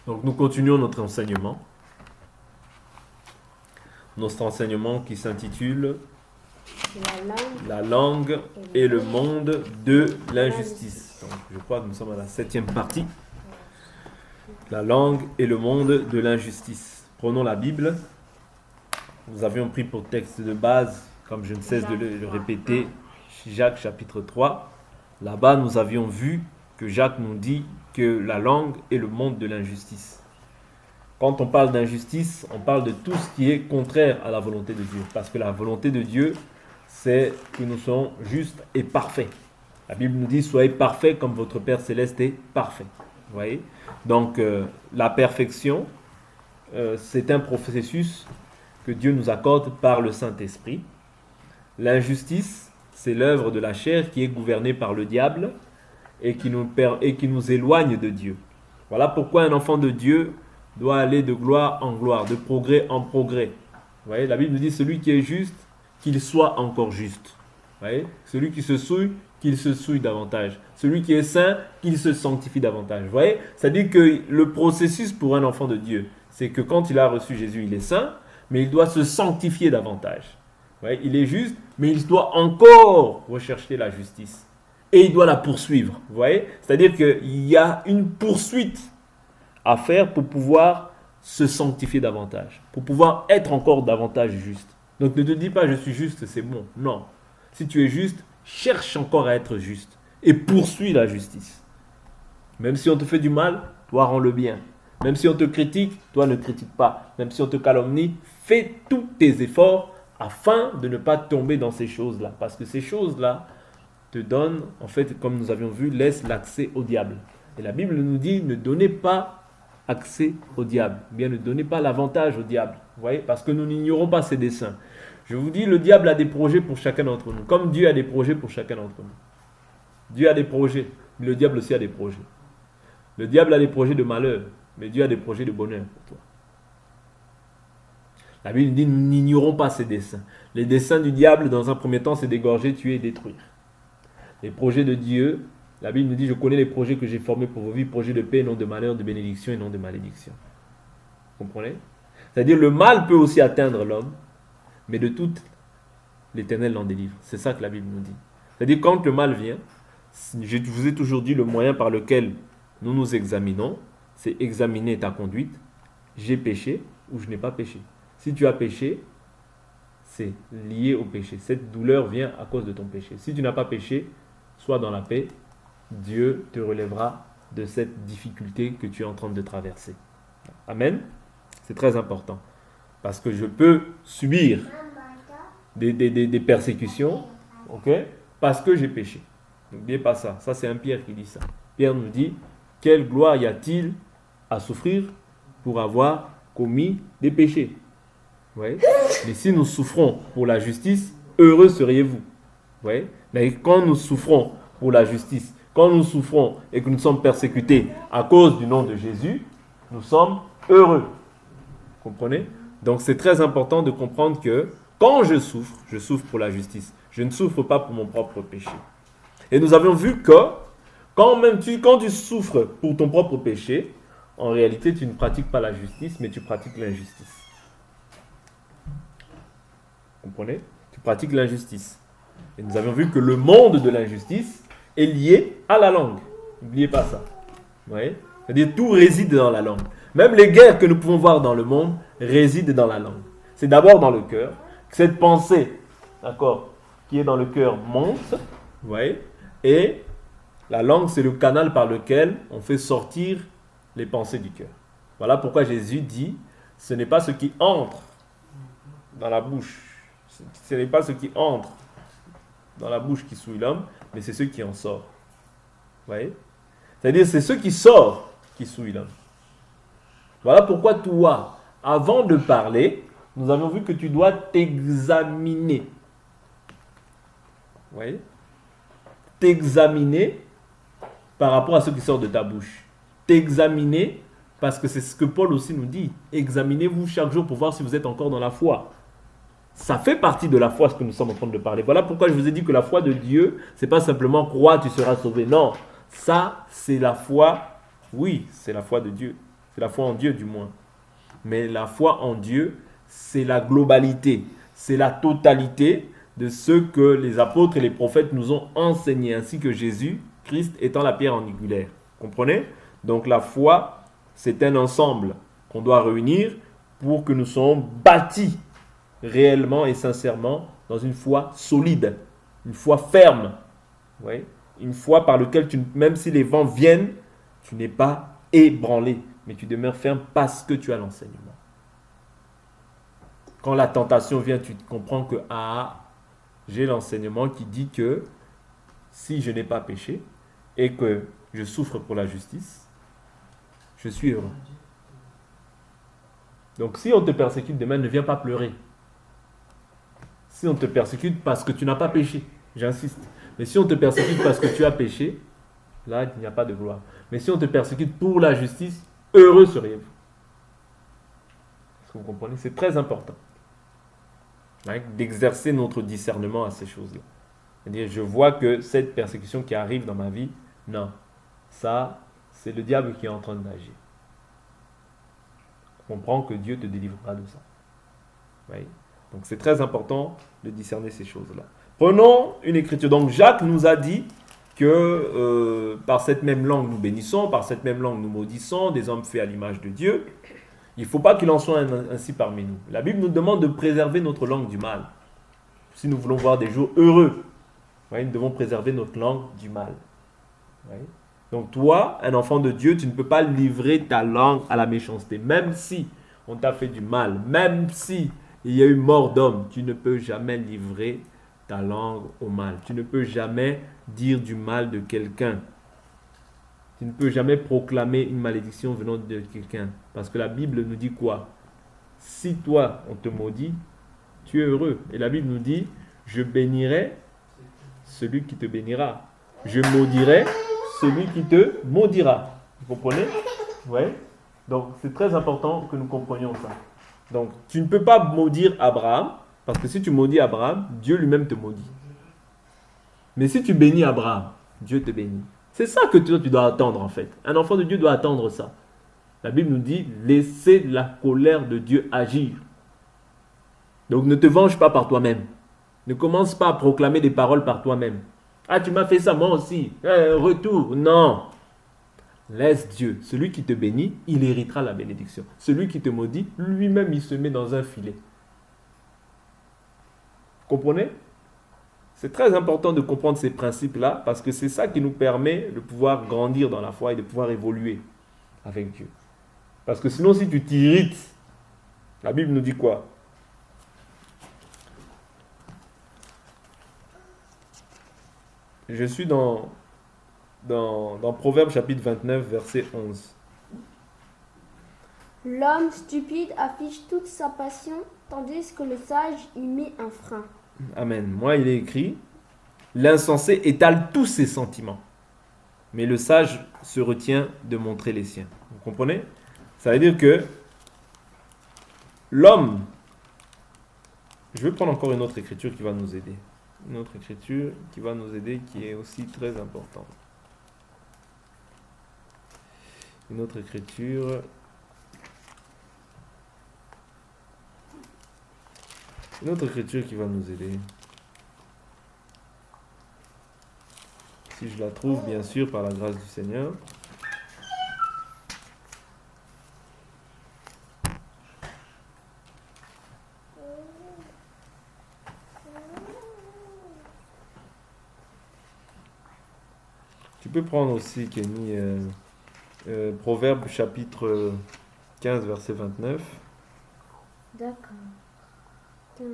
Donc nous continuons notre enseignement. Notre enseignement qui s'intitule La langue et le monde de l'injustice. Donc je crois que nous sommes à la 7e partie. La langue et le monde de l'injustice. Prenons la Bible. Nous avions pris pour texte de base, comme je ne cesse de le répéter, Jacques chapitre 3. Là-bas, nous avions vu que Jacques nous dit que la langue est le monde de l'injustice. Quand on parle d'injustice, on parle de tout ce qui est contraire à la volonté de Dieu. Parce que la volonté de Dieu, c'est que nous soyons justes et parfaits. La Bible nous dit, soyez parfaits comme votre Père Céleste est parfait. Vous voyez ? Donc, la perfection, c'est un processus que Dieu nous accorde par le Saint-Esprit. L'injustice, c'est l'œuvre de la chair qui est gouvernée par le diable et qui nous éloigne de Dieu. Voilà pourquoi un enfant de Dieu doit aller de gloire en gloire, de progrès en progrès. Vous voyez, la Bible nous dit, celui qui est juste, qu'il soit encore juste. Vous voyez, celui qui se souille, qu'il se souille davantage. Celui qui est saint, qu'il se sanctifie davantage. Vous voyez, c'est-à-dire que le processus pour un enfant de Dieu, c'est que quand il a reçu Jésus, il est saint, mais il doit se sanctifier davantage. Vous voyez, il est juste, mais il doit encore rechercher la justice. Et il doit la poursuivre. Vous voyez, c'est-à-dire qu'il y a une poursuite à faire pour pouvoir se sanctifier davantage, pour pouvoir être encore davantage juste. Donc ne te dis pas je suis juste, c'est bon. Non. Si tu es juste, cherche encore à être juste et poursuis la justice. Même si on te fait du mal, toi rends le bien. Même si on te critique, toi ne critique pas. Même si on te calomnie, fais tous tes efforts afin de ne pas tomber dans ces choses-là. Parce que ces choses-là te donnent, en fait, comme nous avions vu, laissent l'accès au diable. Et la Bible nous dit, ne donnez pas accès au diable. Bien, ne donnez pas l'avantage au diable. Vous voyez, parce que nous n'ignorons pas ses desseins. Je vous dis, le diable a des projets pour chacun d'entre nous. Comme Dieu a des projets pour chacun d'entre nous. Dieu a des projets, mais le diable aussi a des projets. Le diable a des projets de malheur, mais Dieu a des projets de bonheur pour toi. La Bible dit, nous n'ignorons pas ses desseins. Les desseins du diable, dans un premier temps, c'est d'égorger, tuer et détruire. Les projets de Dieu, la Bible nous dit, je connais les projets que j'ai formés pour vos vies, projets de paix, non de malheur, de bénédiction et non de malédiction. Vous comprenez ? C'est-à-dire, le mal peut aussi atteindre l'homme, mais de tout, l'Éternel l'en délivre. C'est ça que la Bible nous dit. C'est-à-dire, quand le mal vient, je vous ai toujours dit, le moyen par lequel nous nous examinons, c'est examiner ta conduite. J'ai péché ou je n'ai pas péché. Si tu as péché, c'est lié au péché. Cette douleur vient à cause de ton péché. Si tu n'as pas péché, sois dans la paix. Dieu te relèvera de cette difficulté que tu es en train de traverser. Amen. C'est très important. Parce que je peux subir des persécutions, ok, parce que j'ai péché. N'oubliez pas ça. Ça, c'est un Pierre qui dit ça. Pierre nous dit, quelle gloire y a-t-il à souffrir pour avoir commis des péchés? Ouais. Mais si nous souffrons pour la justice, heureux seriez-vous. Ouais. Mais quand nous souffrons pour la justice, quand nous souffrons et que nous sommes persécutés à cause du nom de Jésus, nous sommes heureux. Vous comprenez? Donc c'est très important de comprendre que quand je souffre pour la justice. Je ne souffre pas pour mon propre péché. Et nous avions vu que quand tu souffres pour ton propre péché, en réalité tu ne pratiques pas la justice, mais tu pratiques l'injustice. Vous comprenez? Tu pratiques l'injustice. Et nous avions vu que le monde de l'injustice est lié à la langue. N'oubliez pas ça. Vous voyez? C'est-à-dire tout réside dans la langue. Même les guerres que nous pouvons voir dans le monde résident dans la langue. C'est d'abord dans le cœur. Cette pensée, d'accord, qui est dans le cœur monte. Vous voyez? Et la langue, c'est le canal par lequel on fait sortir les pensées du cœur. Voilà pourquoi Jésus dit, ce n'est pas ce qui entre dans la bouche. Ce n'est pas ce qui entre dans la bouche qui souille l'homme, mais c'est ce qui en sort. Vous voyez? C'est-à-dire, c'est ce qui sort qui souille l'homme. Voilà pourquoi toi, avant de parler, nous avons vu que tu dois t'examiner. Vous voyez? T'examiner par rapport à ce qui sort de ta bouche. T'examiner, parce que c'est ce que Paul aussi nous dit. Examinez-vous chaque jour pour voir si vous êtes encore dans la foi. Ça fait partie de la foi, ce que nous sommes en train de parler. Voilà pourquoi je vous ai dit que la foi de Dieu, c'est pas simplement croire, tu seras sauvé. Non, ça, c'est la foi. Oui, c'est la foi de Dieu. C'est la foi en Dieu, du moins. Mais la foi en Dieu, c'est la globalité, c'est la totalité de ce que les apôtres et les prophètes nous ont enseigné, ainsi que Jésus, Christ étant la pierre angulaire. Comprenez? Donc la foi, c'est un ensemble qu'on doit réunir pour que nous soyons bâtis réellement et sincèrement dans une foi solide, une foi ferme. Oui? Une foi par laquelle, même si les vents viennent, tu n'es pas ébranlé, mais tu demeures ferme parce que tu as l'enseignement. Quand la tentation vient, tu comprends que j'ai l'enseignement qui dit que si je n'ai pas péché et que je souffre pour la justice, je suis heureux. Donc si on te persécute demain, ne viens pas pleurer. Si on te persécute parce que tu n'as pas péché, j'insiste. Mais si on te persécute parce que tu as péché, là, il n'y a pas de gloire. Mais si on te persécute pour la justice, heureux seriez-vous. Est-ce que vous comprenez? C'est très important d'exercer notre discernement à ces choses-là. C'est-à-dire, je vois que cette persécution qui arrive dans ma vie, non, ça, c'est le diable qui est en train d'agir. Comprends que Dieu te délivrera de ça. Oui. Donc, c'est très important de discerner ces choses-là. Prenons une écriture. Donc, Jacques nous a dit que par cette même langue nous bénissons, par cette même langue nous maudissons, des hommes faits à l'image de Dieu. Il ne faut pas qu'il en soit ainsi parmi nous. La Bible nous demande de préserver notre langue du mal. Si nous voulons voir des jours heureux, nous devons préserver notre langue du mal. Donc toi, un enfant de Dieu, tu ne peux pas livrer ta langue à la méchanceté. Même si on t'a fait du mal, même si il y a eu mort d'homme, tu ne peux jamais livrer ta langue au mal. Tu ne peux jamais dire du mal de quelqu'un. Tu ne peux jamais proclamer une malédiction venant de quelqu'un. Parce que la Bible nous dit quoi? Si toi, on te maudit, tu es heureux. Et la Bible nous dit, je bénirai celui qui te bénira. Je maudirai celui qui te maudira. Vous comprenez? Oui. Donc, c'est très important que nous comprenions ça. Donc, tu ne peux pas maudire Abraham, parce que si tu maudis Abraham, Dieu lui-même te maudit. Mais si tu bénis Abraham, Dieu te bénit. C'est ça que tu dois attendre en fait. Un enfant de Dieu doit attendre ça. La Bible nous dit, laissez la colère de Dieu agir. Donc ne te venge pas par toi-même. Ne commence pas à proclamer des paroles par toi-même. Ah, tu m'as fait ça, moi aussi. Retour. Non. Laisse Dieu. Celui qui te bénit, il héritera la bénédiction. Celui qui te maudit, lui-même, il se met dans un filet. Vous comprenez? C'est très important de comprendre ces principes-là parce que c'est ça qui nous permet de pouvoir grandir dans la foi et de pouvoir évoluer avec Dieu. Parce que sinon, si tu t'irrites, la Bible nous dit quoi? Je suis dans Proverbe chapitre 29, verset 11. L'homme stupide affiche toute sa passion, tandis que le sage y met un frein. Amen. Moi, il est écrit, l'insensé étale tous ses sentiments, mais le sage se retient de montrer les siens. Vous comprenez? Ça veut dire que l'homme, je vais prendre encore une autre écriture qui va nous aider. Une autre écriture qui va nous aider, qui est aussi très importante. Une autre écriture. Une autre écriture qui va nous aider. Si je la trouve, bien sûr, par la grâce du Seigneur. Tu peux prendre aussi, Kenny, Proverbe chapitre 15, verset 29. D'accord. 15.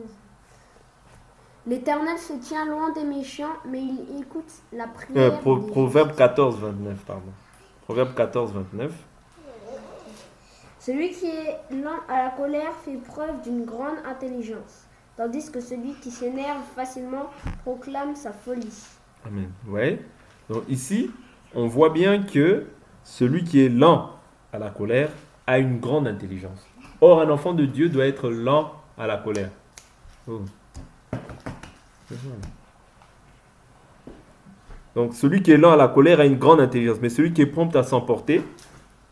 L'Éternel se tient loin des méchants, mais il écoute la prière. Proverbe 14, 29, pardon. Proverbe 14, 29. Celui qui est lent à la colère fait preuve d'une grande intelligence, tandis que celui qui s'énerve facilement proclame sa folie. Amen. Ouais. Donc ici, on voit bien que celui qui est lent à la colère a une grande intelligence. Or, un enfant de Dieu doit être lent à la colère. Oh. Donc, celui qui est lent à la colère a une grande intelligence, mais celui qui est prompt à s'emporter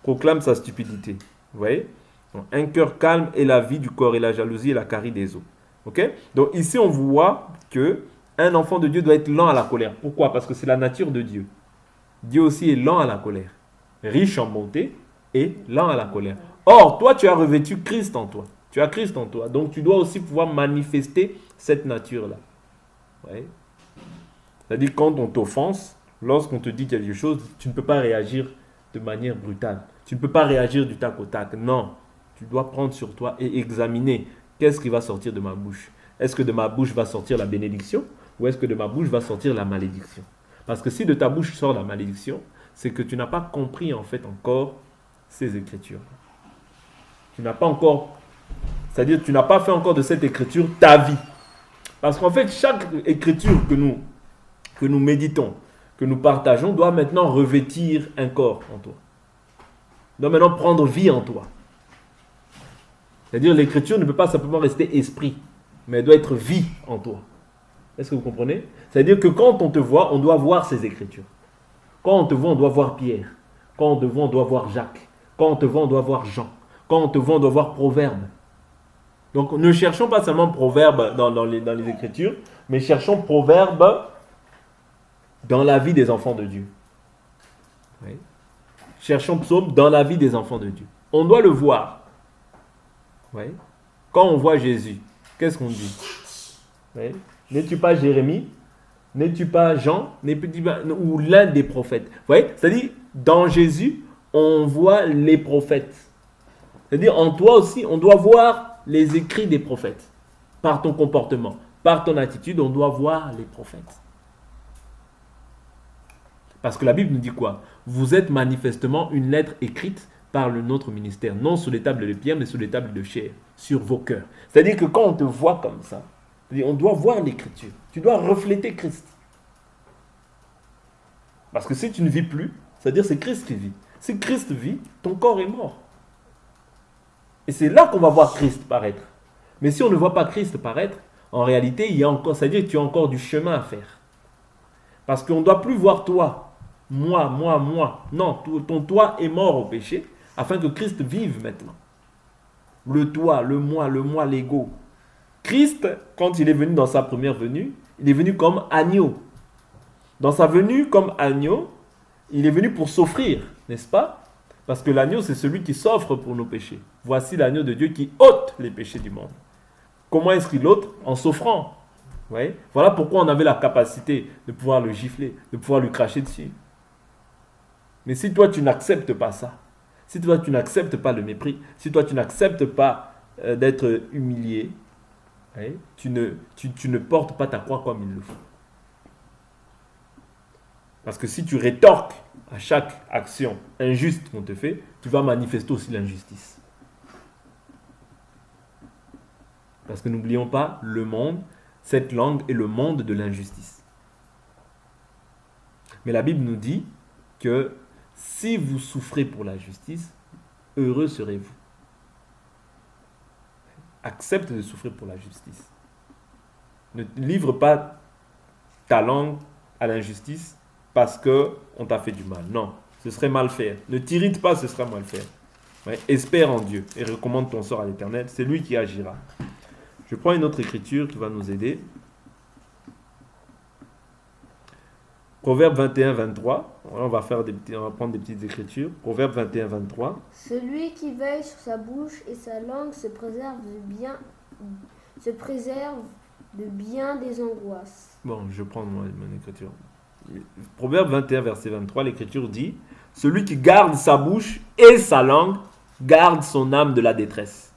proclame sa stupidité. Vous voyez? Donc, un cœur calme est la vie du corps et la jalousie est la carie des os. Ok? Donc ici, on voit que un enfant de Dieu doit être lent à la colère. Pourquoi? Parce que c'est la nature de Dieu. Dieu aussi est lent à la colère, riche en bonté et lent à la colère. Or, toi, tu as revêtu Christ en toi. Tu as Christ en toi. Donc, tu dois aussi pouvoir manifester cette nature-là. Ouais. C'est-à-dire, quand on t'offense, lorsqu'on te dit quelque chose, tu ne peux pas réagir de manière brutale. Tu ne peux pas réagir du tac au tac. Non. Tu dois prendre sur toi et examiner qu'est-ce qui va sortir de ma bouche. Est-ce que de ma bouche va sortir la bénédiction ou est-ce que de ma bouche va sortir la malédiction? Parce que si de ta bouche sort la malédiction, c'est que tu n'as pas compris en fait encore ces écritures. Tu n'as pas encore, c'est-à-dire tu n'as pas fait encore de cette écriture ta vie. Parce qu'en fait, chaque écriture que nous méditons, que nous partageons, doit maintenant revêtir un corps en toi. Doit maintenant prendre vie en toi. C'est-à-dire l'écriture ne peut pas simplement rester esprit, mais elle doit être vie en toi. Est-ce que vous comprenez? C'est-à-dire que quand on te voit, on doit voir ces écritures. Quand on te voit, on doit voir Pierre. Quand on te voit, on doit voir Jacques. Quand on te voit, on doit voir Jean. Quand on te voit, on doit voir Proverbe. Donc ne cherchons pas seulement Proverbe dans les écritures, mais cherchons Proverbe dans la vie des enfants de Dieu. Oui. Cherchons Psaume dans la vie des enfants de Dieu. On doit le voir. Oui. Quand on voit Jésus, qu'est-ce qu'on dit? Oui. N'es-tu pas Jérémie? N'es-tu pas Jean? Ou l'un des prophètes? Vous voyez? C'est-à-dire, dans Jésus, on voit les prophètes. C'est-à-dire, en toi aussi, on doit voir les écrits des prophètes. Par ton comportement, par ton attitude, on doit voir les prophètes. Parce que la Bible nous dit quoi? Vous êtes manifestement une lettre écrite par le nôtre ministère, non sur les tables de pierre, mais sur les tables de chair, sur vos cœurs. C'est-à-dire que quand on te voit comme ça, on doit voir l'écriture. Tu dois refléter Christ. Parce que si tu ne vis plus, c'est-à-dire c'est Christ qui vit. Si Christ vit, ton corps est mort. Et c'est là qu'on va voir Christ paraître. Mais si on ne voit pas Christ paraître, en réalité, il y a encore, c'est-à-dire que tu as encore du chemin à faire. Parce qu'on ne doit plus voir toi, moi. Non, ton toi est mort au péché, afin que Christ vive maintenant. Le toi, le moi, l'ego. Christ, quand il est venu dans sa première venue, il est venu comme agneau. Dans sa venue comme agneau, il est venu pour s'offrir, n'est-ce pas? Parce que l'agneau, c'est celui qui s'offre pour nos péchés. Voici l'agneau de Dieu qui ôte les péchés du monde. Comment est-ce qu'il ôte? En s'offrant. Ouais. Voilà pourquoi on avait la capacité de pouvoir le gifler, de pouvoir lui cracher dessus. Mais si toi, tu n'acceptes pas ça, si toi, tu n'acceptes pas le mépris, si toi, tu n'acceptes pas d'être humilié, ouais, tu ne portes pas ta croix comme il le faut. Parce que si tu rétorques à chaque action injuste qu'on te fait, tu vas manifester aussi l'injustice. Parce que n'oublions pas, le monde, cette langue est le monde de l'injustice. Mais la Bible nous dit que si vous souffrez pour la justice, heureux serez-vous. Accepte de souffrir pour la justice. Ne livre pas ta langue à l'injustice parce qu'on t'a fait du mal. Non, ce serait mal faire. Ne t'irrite pas, ce sera mal faire. Ouais, espère en Dieu et recommande ton sort à l'Éternel. C'est lui qui agira. Je prends une autre écriture qui va nous aider. Proverbe 21, 23. On va prendre des petites écritures. Proverbe 21, 23. Celui qui veille sur sa bouche et sa langue se préserve de bien des angoisses. Bon, je prends mon écriture. Proverbe 21, verset 23, l'écriture dit: celui qui garde sa bouche et sa langue garde son âme de la détresse.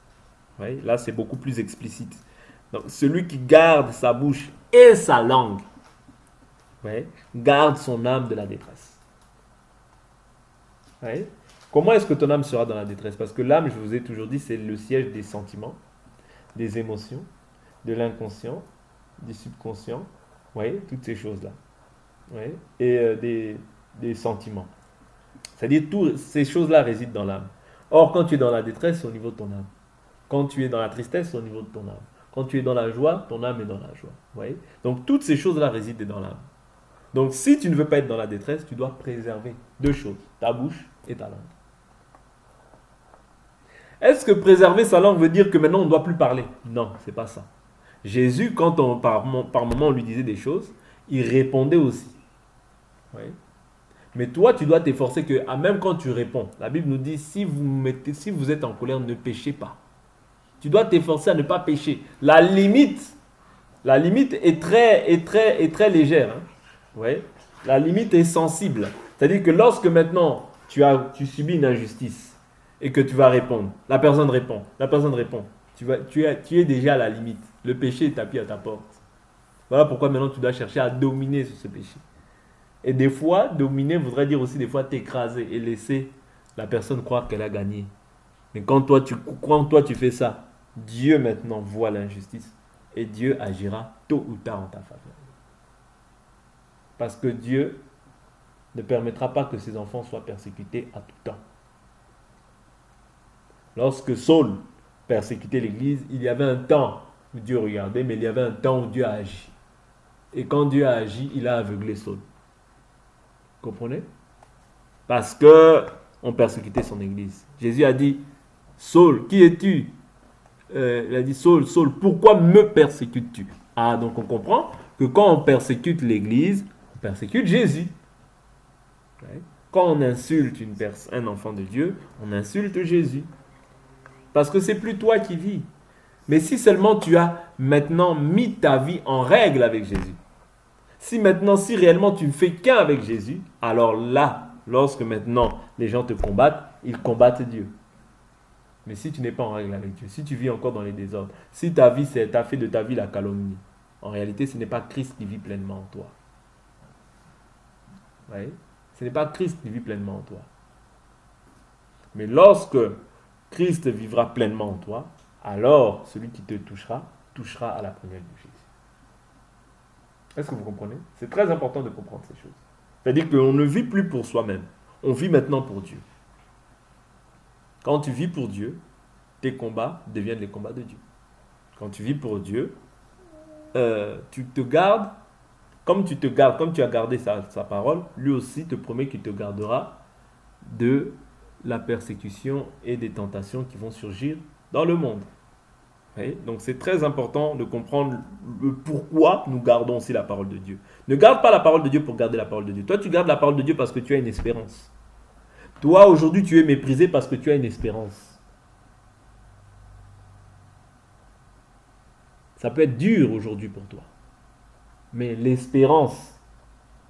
Oui, là, c'est beaucoup plus explicite. Donc, celui qui garde sa bouche et sa langue, oui, garde son âme de la détresse. Oui. Comment est-ce que ton âme sera dans la détresse? Parce que l'âme, je vous ai toujours dit, c'est le siège des sentiments, des émotions, de l'inconscient, du subconscient, oui, toutes ces choses-là. Oui, et des sentiments. C'est-à-dire, toutes ces choses-là résident dans l'âme. Or, quand tu es dans la détresse, c'est au niveau de ton âme. Quand tu es dans la tristesse, c'est au niveau de ton âme. Quand tu es dans la joie, ton âme est dans la joie. Oui. Donc, toutes ces choses-là résident dans l'âme. Donc, si tu ne veux pas être dans la détresse, tu dois préserver deux choses, ta bouche et ta langue. Est-ce que préserver sa langue veut dire que maintenant on ne doit plus parler? Non, c'est pas ça. Jésus, quand par moment on lui disait des choses, il répondait aussi. Oui. Mais toi, tu dois t'efforcer que, même quand tu réponds, la Bible nous dit, si vous êtes en colère, ne péchez pas. Tu dois t'efforcer à ne pas pécher. La limite est très légère. Hein. Ouais. La limite est sensible. C'est-à-dire que lorsque maintenant tu subis une injustice et que tu vas répondre, la personne répond. Tu es déjà à la limite. Le péché est tapis à ta porte. Voilà pourquoi maintenant tu dois chercher à dominer sur ce péché. Et des fois, dominer voudrait dire aussi des fois t'écraser et laisser la personne croire qu'elle a gagné. Mais quand toi tu fais ça, Dieu maintenant voit l'injustice et Dieu agira tôt ou tard en ta faveur. Parce que Dieu ne permettra pas que ses enfants soient persécutés à tout temps. Lorsque Saul persécutait l'Église, il y avait un temps où Dieu regardait, mais il y avait un temps où Dieu a agi. Et quand Dieu a agi, il a aveuglé Saul. Vous comprenez? Parce que on persécutait son Église. Jésus a dit, Saul, qui es-tu? Il a dit, Saul, Saul, pourquoi me persécutes-tu? Ah, donc on comprend que quand on persécute l'Église, on persécute Jésus. Ouais. Quand on insulte un enfant de Dieu, on insulte Jésus. Parce que c'est plus toi qui vis. Mais si seulement tu as maintenant mis ta vie en règle avec Jésus, si réellement tu ne fais qu'un avec Jésus, alors là, lorsque maintenant les gens te combattent, ils combattent Dieu. Mais si tu n'es pas en règle avec Dieu, si tu vis encore dans les désordres, si ta vie, t'as fait de ta vie la calomnie, en réalité, ce n'est pas Christ qui vit pleinement en toi. Vous voyez? Ce n'est pas Christ qui vit pleinement en toi. Mais lorsque Christ vivra pleinement en toi, alors celui qui te touchera à la première de Jésus. Est-ce que vous comprenez? C'est très important de comprendre ces choses. C'est-à-dire qu'on ne vit plus pour soi-même. On vit maintenant pour Dieu. Quand tu vis pour Dieu, tes combats deviennent les combats de Dieu. Quand tu vis pour Dieu, tu te gardes, comme tu as gardé sa parole, lui aussi te promet qu'il te gardera de la persécution et des tentations qui vont surgir dans le monde. Oui, donc c'est très important de comprendre le pourquoi nous gardons aussi la parole de Dieu. Ne garde pas la parole de Dieu pour garder la parole de Dieu. Toi, tu gardes la parole de Dieu parce que tu as une espérance. Toi, aujourd'hui, tu es méprisé parce que tu as une espérance. Ça peut être dur aujourd'hui pour toi. Mais l'espérance,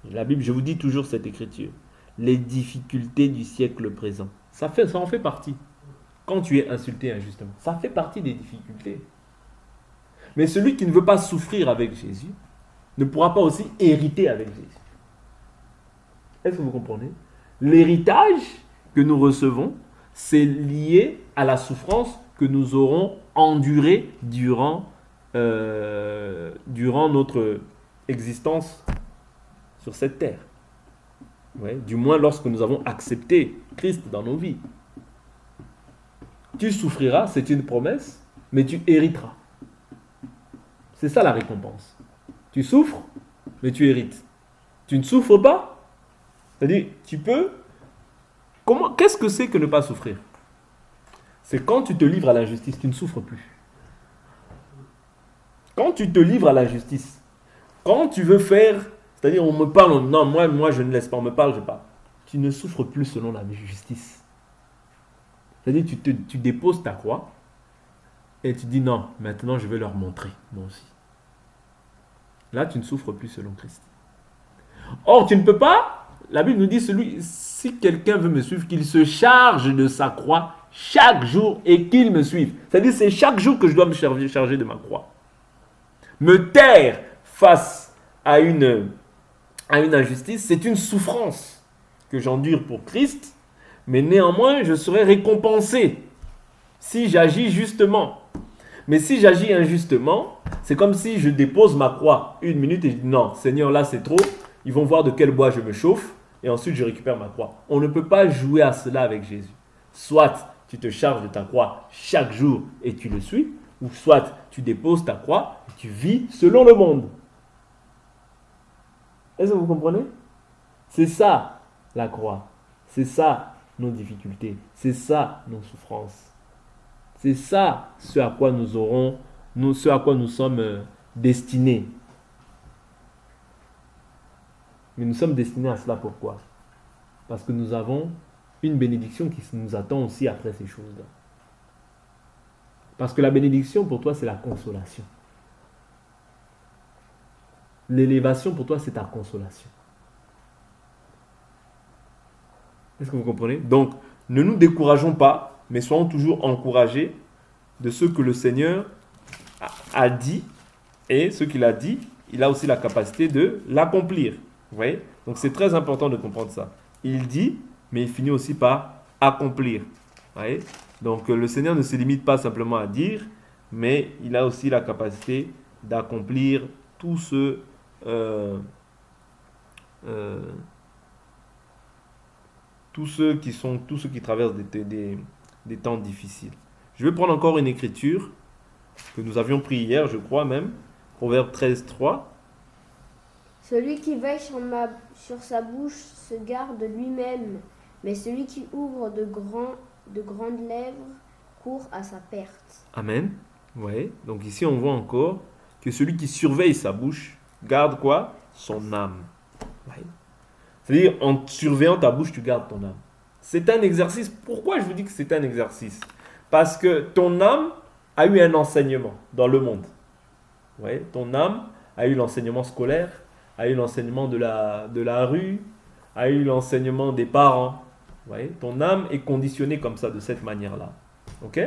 la Bible, je vous dis toujours cette écriture, les difficultés du siècle présent, ça en fait partie. Quand tu es insulté injustement, ça fait partie des difficultés. Mais celui qui ne veut pas souffrir avec Jésus ne pourra pas aussi hériter avec Jésus. Est-ce que vous comprenez? L'héritage que nous recevons, c'est lié à la souffrance que nous aurons endurée durant notre existence sur cette terre. Ouais, du moins lorsque nous avons accepté Christ dans nos vies. Tu souffriras, c'est une promesse, mais tu hériteras. C'est ça la récompense. Tu souffres, mais tu hérites. Tu ne souffres pas, c'est-à-dire, tu peux... Qu'est-ce que c'est que ne pas souffrir? C'est quand tu te livres à l'injustice, tu ne souffres plus. Quand tu te livres à l'injustice, quand tu veux faire, c'est-à-dire on me parle, non, moi je ne laisse pas, on me parle, je parle. Tu ne souffres plus selon la justice. C'est-à-dire tu déposes ta croix et tu dis non, maintenant je vais leur montrer, moi aussi. Là, tu ne souffres plus selon Christ. Or, tu ne peux pas, la Bible nous dit, si quelqu'un veut me suivre, qu'il se charge de sa croix chaque jour et qu'il me suive. C'est-à-dire c'est chaque jour que je dois me charger de ma croix. Me taire face à une injustice, c'est une souffrance que j'endure pour Christ. Mais néanmoins, je serai récompensé si j'agis justement. Mais si j'agis injustement, c'est comme si je dépose ma croix 1 minute et je dis non, Seigneur, là c'est trop. Ils vont voir de quel bois je me chauffe et ensuite je récupère ma croix. On ne peut pas jouer à cela avec Jésus. Soit tu te charges de ta croix chaque jour et tu le suis, ou soit tu déposes ta croix et tu vis selon le monde. Est-ce que vous comprenez? C'est ça la croix. C'est ça nos difficultés. C'est ça nos souffrances. C'est ça ce à quoi ce à quoi nous sommes destinés. Mais nous sommes destinés à cela pourquoi? Parce que nous avons une bénédiction qui nous attend aussi après ces choses-là. Parce que la bénédiction pour toi, c'est la consolation. L'élévation pour toi, c'est ta consolation. Est-ce que vous comprenez? Donc, ne nous décourageons pas, mais soyons toujours encouragés de ce que le Seigneur a dit. Et ce qu'il a dit, il a aussi la capacité de l'accomplir. Vous voyez? Donc, c'est très important de comprendre ça. Il dit, mais il finit aussi par accomplir. Vous voyez? Donc, le Seigneur ne se limite pas simplement à dire, mais il a aussi la capacité d'accomplir tout ce... tous ceux qui traversent des temps difficiles. Je vais prendre encore une écriture que nous avions pris hier, je crois même, Proverbe 13, 3. Celui qui veille sur sa bouche se garde lui-même, mais celui qui ouvre de grandes lèvres court à sa perte. Amen. Ouais. Donc ici on voit encore que celui qui surveille sa bouche garde quoi? Son âme. Ouais. C'est-à-dire, en surveillant ta bouche, tu gardes ton âme. C'est un exercice. Pourquoi je vous dis que c'est un exercice? Parce que ton âme a eu un enseignement dans le monde. Ouais, ton âme a eu l'enseignement scolaire, a eu l'enseignement de la rue, a eu l'enseignement des parents. Ouais, ton âme est conditionnée comme ça, de cette manière-là. Ok?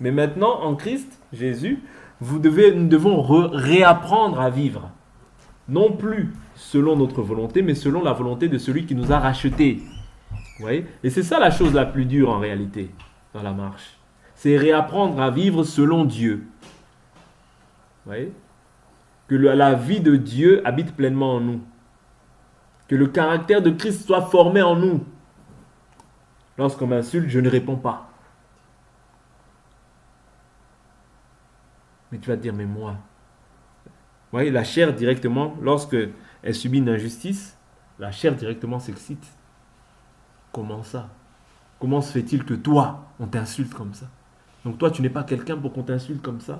Mais maintenant, en Christ, Jésus, nous devons réapprendre à vivre. Non plus selon notre volonté, mais selon la volonté de celui qui nous a rachetés. Vous voyez? Et c'est ça la chose la plus dure en réalité dans la marche. C'est réapprendre à vivre selon Dieu. Vous voyez? Que la vie de Dieu habite pleinement en nous. Que le caractère de Christ soit formé en nous. Lorsqu'on m'insulte, je ne réponds pas. Mais tu vas te dire, mais moi... Vous voyez, la chair directement, lorsque elle subit une injustice, la chair directement s'excite. Comment ça? Comment se fait-il que toi, on t'insulte comme ça? Donc toi, tu n'es pas quelqu'un pour qu'on t'insulte comme ça?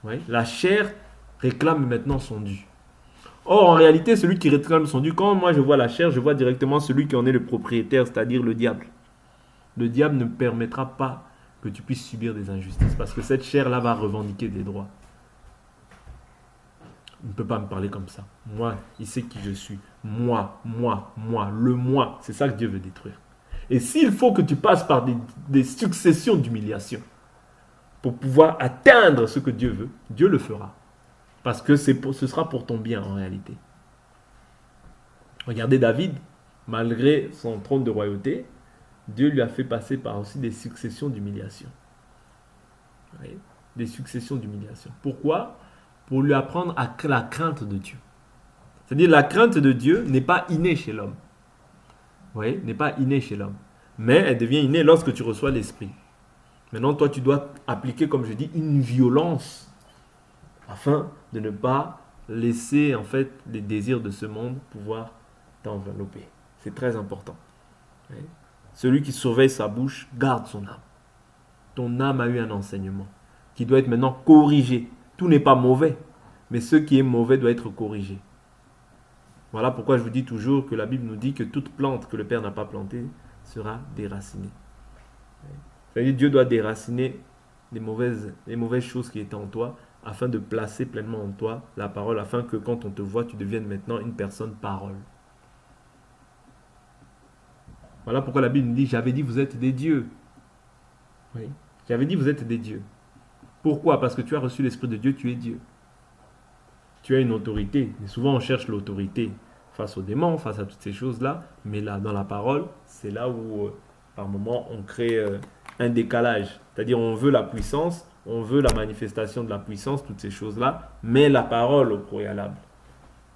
Ouais. La chair réclame maintenant son dû. Or, en réalité, celui qui réclame son dû, quand moi je vois la chair, je vois directement celui qui en est le propriétaire, c'est-à-dire le diable. Le diable ne permettra pas que tu puisses subir des injustices, parce que cette chair-là va revendiquer des droits. Il ne peut pas me parler comme ça. Moi, il sait qui je suis. Moi. Le moi. C'est ça que Dieu veut détruire. Et s'il faut que tu passes par des successions d'humiliations pour pouvoir atteindre ce que Dieu veut, Dieu le fera. Parce que ce sera pour ton bien en réalité. Regardez David, malgré son trône de royauté, Dieu lui a fait passer par aussi des successions d'humiliations. Des successions d'humiliations. Pourquoi? Pour lui apprendre à la crainte de Dieu. C'est-à-dire la crainte de Dieu n'est pas innée chez l'homme. Vous voyez, n'est pas innée chez l'homme. Mais elle devient innée lorsque tu reçois l'esprit. Maintenant, toi, tu dois appliquer, comme je dis, une violence afin de ne pas laisser, en fait, les désirs de ce monde pouvoir t'envelopper. C'est très important. Vous voyez? Celui qui surveille sa bouche garde son âme. Ton âme a eu un enseignement qui doit être maintenant corrigé. Tout n'est pas mauvais, mais ce qui est mauvais doit être corrigé. Voilà pourquoi je vous dis toujours que la Bible nous dit que toute plante que le Père n'a pas plantée sera déracinée. C'est-à-dire Dieu doit déraciner les mauvaises choses qui étaient en toi afin de placer pleinement en toi la parole, afin que quand on te voit, tu deviennes maintenant une personne parole. Voilà pourquoi la Bible nous dit, j'avais dit vous êtes des dieux. Oui. J'avais dit vous êtes des dieux. Pourquoi? Parce que tu as reçu l'Esprit de Dieu, tu es Dieu. Tu as une autorité. Et souvent, on cherche l'autorité face aux démons, face à toutes ces choses-là. Mais là, dans la parole, c'est là où, par moment, on crée un décalage. C'est-à-dire, on veut la puissance, on veut la manifestation de la puissance, toutes ces choses-là, mais la parole au préalable.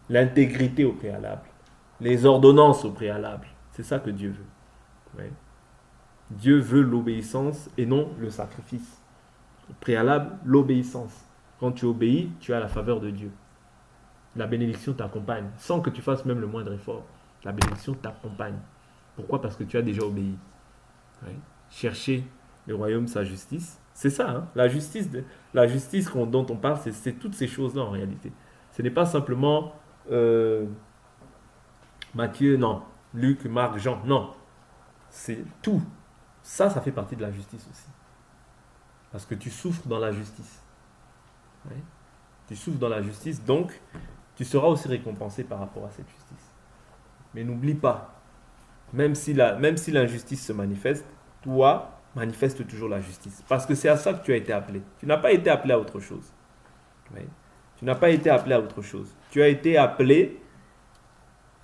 L'intégrité au préalable. Les ordonnances au préalable. C'est ça que Dieu veut. Ouais. Dieu veut l'obéissance et non le sacrifice. Au préalable, l'obéissance. Quand tu obéis, tu as la faveur de Dieu. La bénédiction t'accompagne, sans que tu fasses même le moindre effort. La bénédiction t'accompagne. Pourquoi? Parce que tu as déjà obéi. Ouais. Chercher le royaume, sa justice, C'est ça, hein? La justice dont on parle, c'est toutes ces choses-là en réalité. Ce n'est pas simplement Matthieu, non. Luc, Marc, Jean, non. C'est tout. Ça fait partie de la justice aussi. Parce que tu souffres dans la justice. Oui. Tu souffres dans la justice, donc tu seras aussi récompensé par rapport à cette justice. Mais n'oublie pas, même si l'injustice se manifeste, toi, manifeste toujours la justice. Parce que c'est à ça que tu as été appelé. Tu n'as pas été appelé à autre chose. Oui. Tu n'as pas été appelé à autre chose. Tu as été appelé,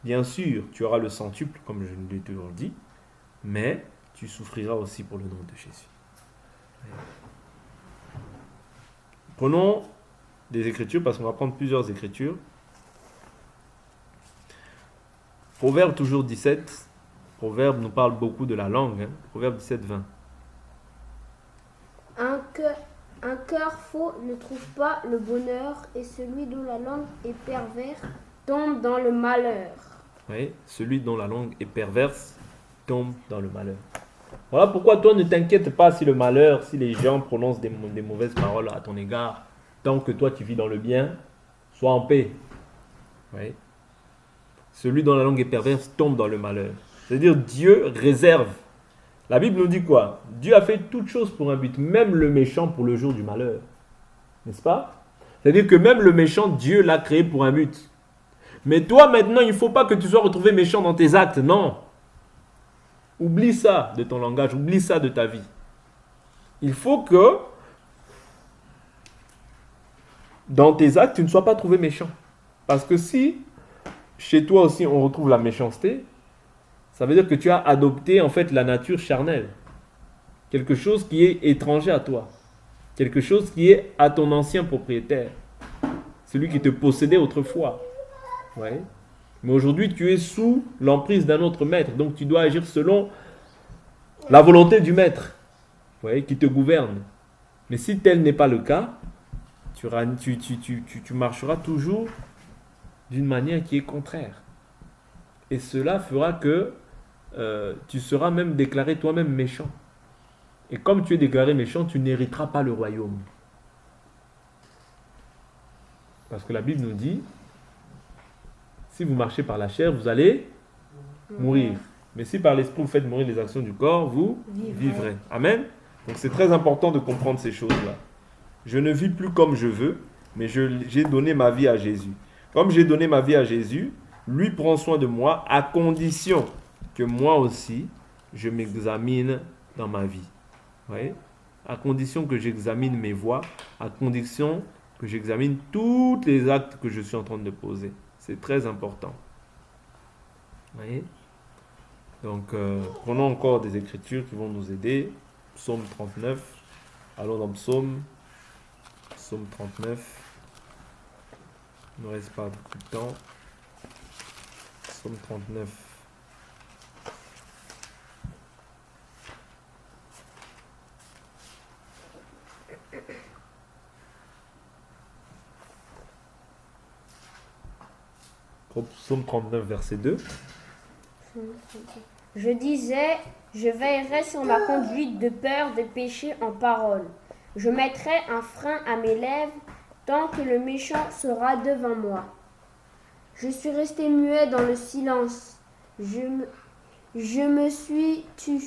bien sûr, tu auras le centuple, comme je l'ai toujours dit, mais tu souffriras aussi pour le nom de Jésus. Oui. Prenons des écritures, parce qu'on va prendre plusieurs écritures. Proverbe toujours 17. Proverbe nous parle beaucoup de la langue. Hein. Proverbe 17, 20. Un cœur faux ne trouve pas le bonheur, et celui dont la langue est perverse tombe dans le malheur. Oui, celui dont la langue est perverse tombe dans le malheur. Voilà pourquoi toi ne t'inquiète pas si le malheur, si les gens prononcent des mauvaises paroles à ton égard. Tant que toi tu vis dans le bien, sois en paix. Oui. Celui dont la langue est perverse tombe dans le malheur. C'est-à-dire Dieu réserve. La Bible nous dit quoi? Dieu a fait toutes choses pour un but, même le méchant pour le jour du malheur. N'est-ce pas? C'est-à-dire que même le méchant, Dieu l'a créé pour un but. Mais toi maintenant, il ne faut pas que tu sois retrouvé méchant dans tes actes, non. Oublie ça de ton langage, oublie ça de ta vie. Il faut que dans tes actes, tu ne sois pas trouvé méchant. Parce que si chez toi aussi on retrouve la méchanceté, ça veut dire que tu as adopté en fait la nature charnelle. Quelque chose qui est étranger à toi. Quelque chose qui est à ton ancien propriétaire. Celui qui te possédait autrefois. Ouais. Mais aujourd'hui, tu es sous l'emprise d'un autre maître. Donc tu dois agir selon la volonté du maître, ouais, qui te gouverne. Mais si tel n'est pas le cas, tu marcheras toujours d'une manière qui est contraire. Et cela fera que tu seras même déclaré toi-même méchant. Et comme tu es déclaré méchant, tu n'hériteras pas le royaume. Parce que la Bible nous dit, si vous marchez par la chair, vous allez mourir. Mais si par l'esprit vous faites mourir les actions du corps, vous vivrez. Amen. Donc c'est très important de comprendre ces choses-là. Je ne vis plus comme je veux, mais j'ai donné ma vie à Jésus. Comme j'ai donné ma vie à Jésus, lui prend soin de moi à condition que moi aussi, je m'examine dans ma vie. Vous voyez? À condition que j'examine mes voies, à condition que j'examine tous les actes que je suis en train de poser. C'est très important. Vous voyez? Donc, prenons encore des écritures qui vont nous aider. Psaume 39. Allons dans Psaume 39. Il ne reste pas beaucoup de temps. Psaume 39. Psaume 39, verset 2. Je disais, je veillerai sur ma conduite de peur de pécher en parole. Je mettrai un frein à mes lèvres tant que le méchant sera devant moi. Je suis resté muet dans le silence. Je me suis tu,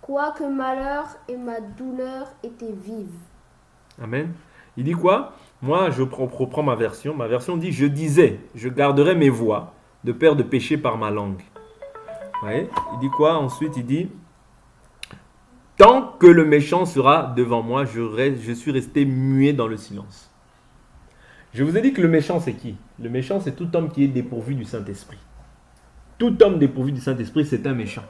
quoique malheur et ma douleur étaient vives. Amen. Il dit quoi? Moi, je reprends ma version. Ma version dit, je disais, je garderai mes voies de peur de pécher par ma langue. Ouais. Il dit quoi? Ensuite, il dit, tant que le méchant sera devant moi, je suis resté muet dans le silence. Je vous ai dit que le méchant, c'est qui? Le méchant, c'est tout homme qui est dépourvu du Saint-Esprit. Tout homme dépourvu du Saint-Esprit, c'est un méchant.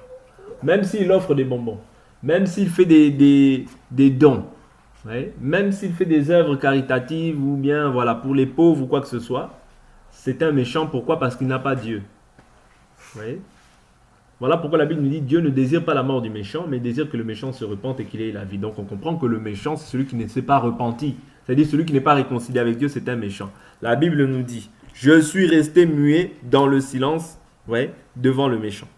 Même s'il offre des bonbons, même s'il fait des dons, ouais, même s'il fait des œuvres caritatives ou bien voilà, pour les pauvres ou quoi que ce soit, c'est un méchant. Pourquoi? Parce qu'il n'a pas Dieu. Ouais. Voilà pourquoi la Bible nous dit Dieu ne désire pas la mort du méchant, mais désire que le méchant se repente et qu'il ait la vie. Donc on comprend que le méchant, c'est celui qui ne s'est pas repenti. C'est-à-dire celui qui n'est pas réconcilié avec Dieu, c'est un méchant. La Bible nous dit, je suis resté muet dans le silence, ouais, devant le méchant.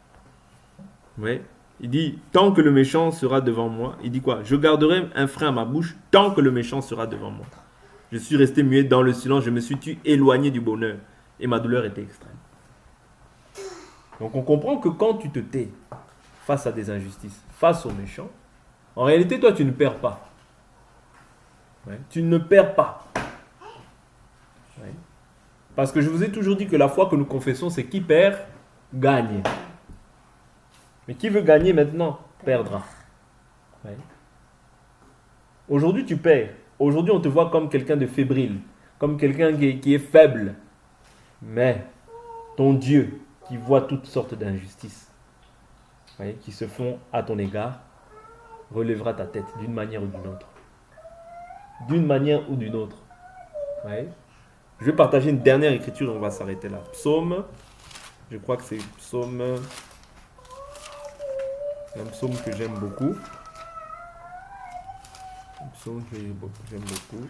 Ouais. Il dit, tant que le méchant sera devant moi, il dit quoi? Je garderai un frein à ma bouche tant que le méchant sera devant moi. Je suis resté muet dans le silence, je me suis éloigné du bonheur et ma douleur était extrême. Donc on comprend que quand tu te tais face à des injustices, face aux méchants, en réalité toi tu ne perds pas. Ouais. Tu ne perds pas. Ouais. Parce que je vous ai toujours dit que la foi que nous confessons, c'est qui perd, gagne. Mais qui veut gagner maintenant, perdra. Ouais. Aujourd'hui tu perds. Aujourd'hui on te voit comme quelqu'un de fébrile, comme quelqu'un qui est faible. Mais ton Dieu, qui voit toutes sortes d'injustices, ouais, qui se font à ton égard, relèvera ta tête d'une manière ou d'une autre. D'une manière ou d'une autre. Ouais. Je vais partager une dernière écriture, on va s'arrêter là. Psaume, je crois que c'est psaume, un psaume que j'aime beaucoup. Un psaume que j'aime beaucoup.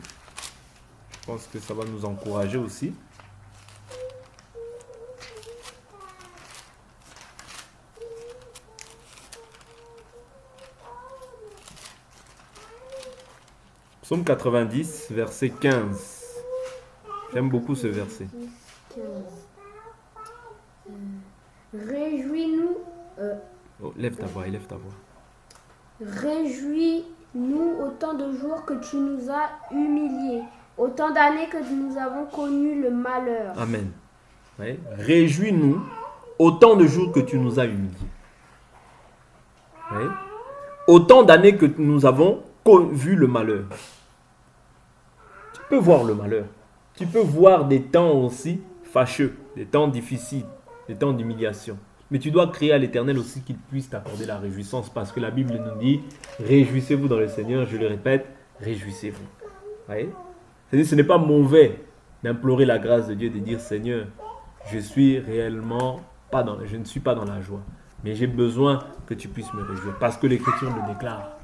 Je pense que ça va nous encourager aussi. Psaume 90, verset 15. J'aime beaucoup ce verset. Réjouis-nous. Lève ta voix, élève ta voix. Réjouis-nous autant de jours que tu nous as humiliés, autant d'années que nous avons connu le malheur. Amen. Ouais. Réjouis-nous autant de jours que tu nous as humiliés. Ouais. Autant d'années que nous avons vu le malheur. Tu peux voir le malheur. Tu peux voir des temps aussi fâcheux, des temps difficiles, des temps d'humiliation. Mais tu dois crier à l'Éternel aussi qu'il puisse t'accorder la réjouissance parce que la Bible nous dit « Réjouissez-vous dans le Seigneur », je le répète, réjouissez-vous. Voyez? C'est-à-dire ce n'est pas mauvais d'implorer la grâce de Dieu, de dire « Seigneur, je ne suis pas dans la joie, mais j'ai besoin que tu puisses me réjouir parce que l'Écriture le déclare. »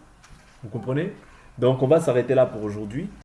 Vous comprenez? Donc on va s'arrêter là pour aujourd'hui.